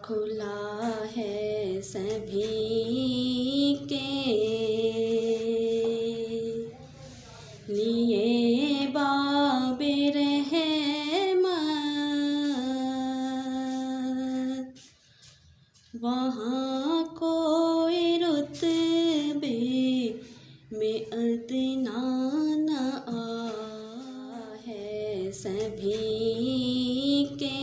खुला है सभी के लिए बाबे रहमत। वहाँ कोई रुतबे में अदना न है सभी के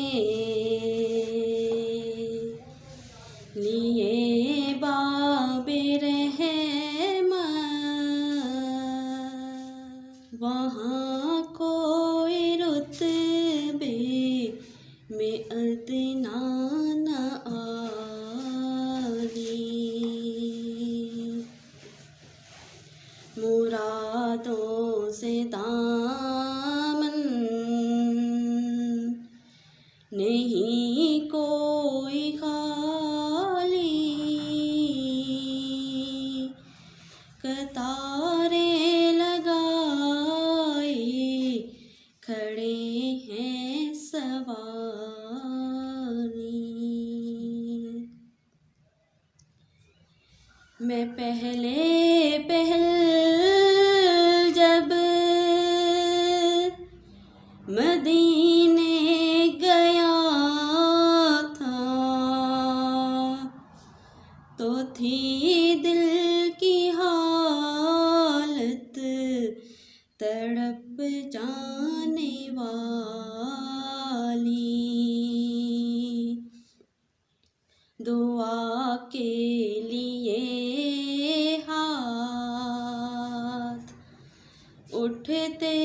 लिए बाबे रहमत। वहाँ कोई रुतबे में अदना न आली। मुरादों से दामन नहीं कोई खाली। कतारें लगाए खड़े हैं सवारी। मैं पहले जब मदीने गया था तो थी दिल की हालत तड़प जाने वाली। दुआ के लिए हाथ उठते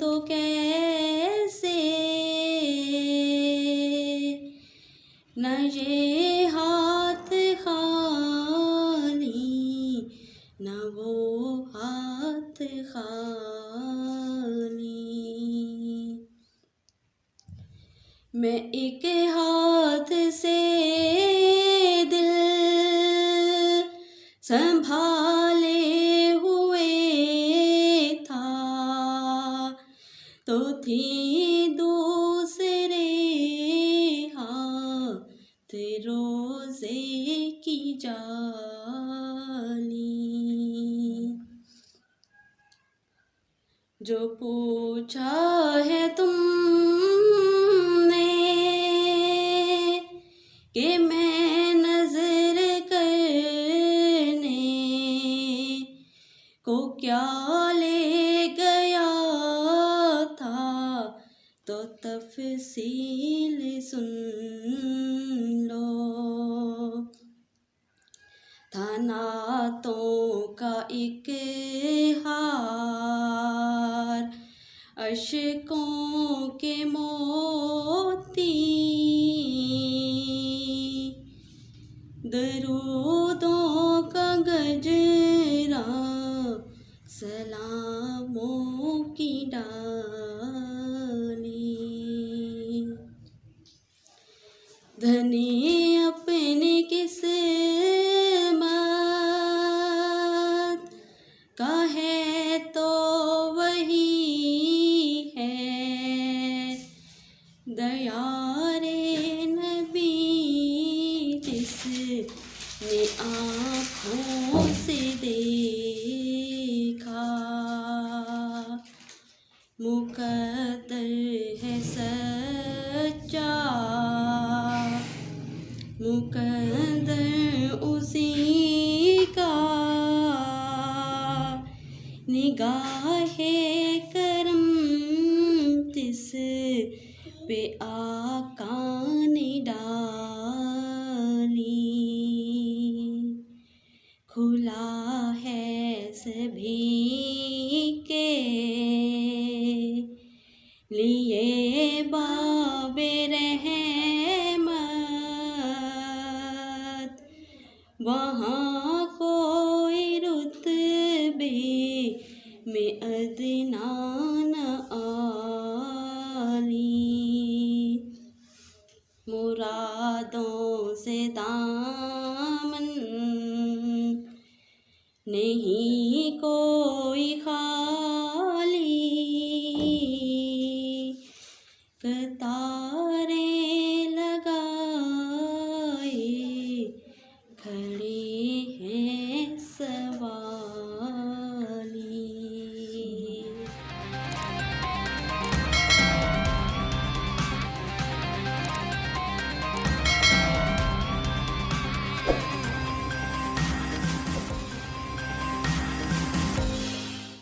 तो कैसे, न ये हाथ खाली न वो हाथ खाली। मैं एक हाथ से दिल संभाले हुए था तो थी दूसरे हाथ रोज़े की जाली। जो पूछा है तुमने कि मैं नजर करने को क्या ले गया था तो तफसील सुन लो। था नातों का एक हार अशकों के मोती। दरूदों का गजरा सलामों की डाली। धनी अपनी किस्मत का है तो वही है दयारे नबी जिसने आँखों से देखा। मुकद्दर है सच्चा मुकद्दर उसी का। निगाहे करम तिस पे आका ने डाली। खुला है सभी के लिए बाबे रहमत। वहाँ कोई रुतबे में अदना न आली। मुरादों से दामन नहीं